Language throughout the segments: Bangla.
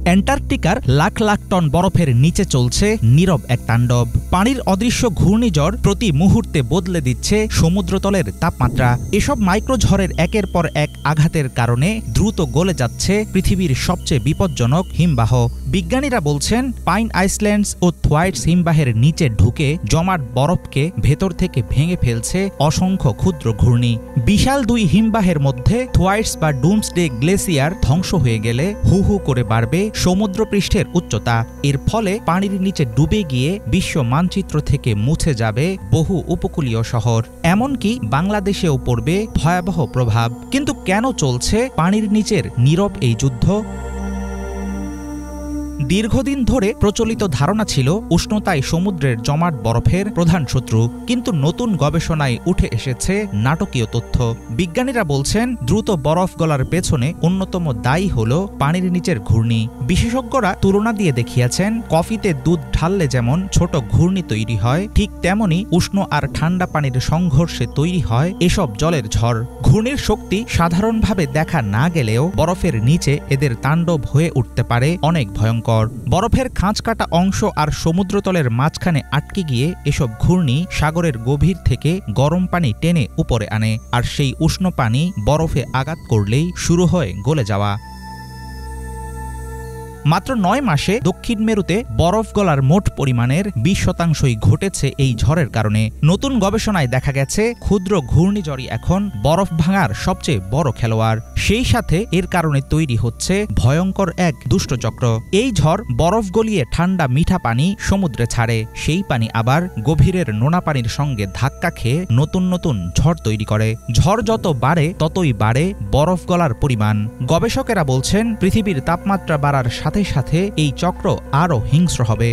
অ্যান্টার্কটিকার লাখ লাখ টন বরফের নিচে চলছে নীরব এক তাণ্ডব। পানির অদৃশ্য ঘূর্ণিঝড় প্রতি মুহূর্তে বদলে দিচ্ছে সমুদ্রতলের তাপমাত্রা। এসব মাইক্রোঝড়ের একের পর এক আঘাতের কারণে দ্রুত গলে যাচ্ছে পৃথিবীর সবচেয়ে বিপজ্জনক হিমবাহ। বিজ্ঞানীরা বলছেন, পাইন আইসল্যান্ডস ও থোয়াইটস হিমবাহের নিচে ঢুকে জমাট বরফকে ভেতর থেকে ভেঙে ফেলছে অসংখ্য ক্ষুদ্র ঘূর্ণি। বিশাল দুই হিমবাহের মধ্যে থোয়াইটস বা ডুমসডে গ্লেসিয়ার ধ্বংস হয়ে গেলে হু হু করে বাড়বে সমুদ্রপৃষ্ঠের উচ্চতা। এর ফলে পানির নিচে ডুবে গিয়ে বিশ্ব মানচিত্র থেকে মুছে যাবে বহু উপকূলীয় শহর, এমনকি বাংলাদেশেও পড়বে ভয়াবহ প্রভাব। কিন্তু কেন চলছে পানির নিচের নীরব এই যুদ্ধ? দীর্ঘদিন ধরে প্রচলিত ধারণা ছিল উষ্ণতায় সমুদ্রের জমাট বরফের প্রধান শত্রু, কিন্তু নতুন গবেষণায় উঠে এসেছে নাটকীয় তথ্য। বিজ্ঞানীরা বলছেন, দ্রুত বরফ গলার পেছনে অন্যতম দায়ী হল পানির নিচের ঘূর্ণি। বিশেষজ্ঞরা তুলনা দিয়ে দেখিয়েছেন, কফিতে দুধ ঢাললে যেমন ছোট ঘূর্ণি তৈরি হয়, ঠিক তেমনি উষ্ণ আর ঠান্ডা পানির সংঘর্ষে তৈরি হয় এসব জলের ঝড়। ঘূর্ণির শক্তি সাধারণভাবে দেখা না গেলেও বরফের নিচে এদের তাণ্ডব হয়ে উঠতে পারে অনেক ভয়ঙ্কর। বরফের খাঁজ কাটা অংশ আর সমুদ্রতলের মাঝখানে আটকে গিয়ে এসব ঘূর্ণি সাগরের গভীর থেকে গরম পানি টেনে উপরে আনে, আর সেই উষ্ণ পানি বরফে আঘাত করলেই শুরু হয় গলে যাওয়া। মাত্র ৯ মাসে দক্ষিণ মেরুতে বরফ গলার মোট পরিমাণের ২০% ঘটেছে এই ঝড়ের কারণে। নতুন গবেষণায় দেখা গেছে, ক্ষুদ্র ঘূর্ণিঝড়ই এখন বরফ ভাঙার সবচেয়ে বড় খেলোয়াড়। সেই সাথে এর কারণে তৈরি হচ্ছে ভয়ঙ্কর এক দুষ্টচক্র। এই ঝড় বরফ গলিয়ে ঠান্ডা মিঠা পানি সমুদ্রে ছাড়ে, সেই পানি আবার গভীরের নোনা পানির সঙ্গে ধাক্কা খেয়ে নতুন নতুন ঝড় তৈরি করে। ঝড় যত বাড়ে ততই বাড়ে বরফ গলার পরিমাণ। গবেষকেরা বলছেন, পৃথিবীর তাপমাত্রা বাড়ার সাথে সাথে এই চক্র আরও হিংস্র হবে।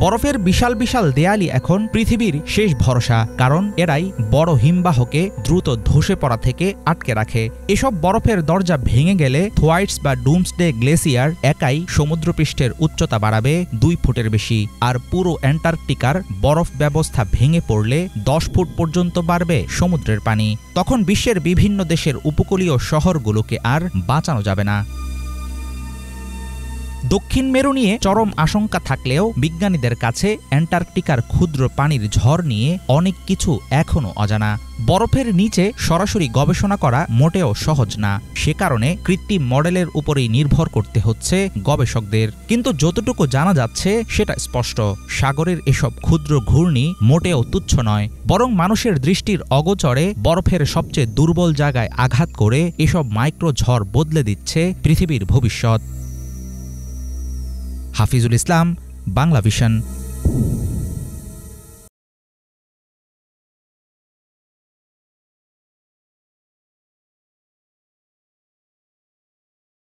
বরফের বিশাল বিশাল দেয়ালই এখন পৃথিবীর শেষ ভরসা, কারণ এরাই বড় হিমবাহকে দ্রুত ধসে পড়া থেকে আটকে রাখে। এসব বরফের দরজা ভেঙে গেলে থোয়াইটস বা ডুমসডে গ্লেসিয়ার একাই সমুদ্রপৃষ্ঠের উচ্চতা বাড়াবে ২ ফুটের বেশি, আর পুরো অ্যান্টার্কটিকার বরফ ব্যবস্থা ভেঙে পড়লে ১০ ফুট পর্যন্ত বাড়বে সমুদ্রের পানি। তখন বিশ্বের বিভিন্ন দেশের উপকূলীয় শহরগুলোকে আর বাঁচানো যাবে না। দক্ষিণ মেরু নিয়ে চরম আশঙ্কা থাকলেও বিজ্ঞানীদের কাছে অ্যান্টার্কটিকার ক্ষুদ্র পানির ঝড় নিয়ে অনেক কিছু এখনও অজানা। বরফের নিচে সরাসরি গবেষণা করা মোটেও সহজ না, সে কারণে কৃত্রিম মডেলের উপরেই নির্ভর করতে হচ্ছে গবেষকদের। কিন্তু যতটুকু জানা যাচ্ছে সেটা স্পষ্ট, সাগরের এসব ক্ষুদ্র ঘূর্ণি মোটেও তুচ্ছ নয়, বরং মানুষের দৃষ্টির অগোচরে বরফের সবচেয়ে দুর্বল জায়গায় আঘাত করে এসব মাইক্রো ঝড় বদলে দিচ্ছে পৃথিবীর ভবিষ্যৎ। হাফিজুল ইসলাম, বাংলা ভিশন।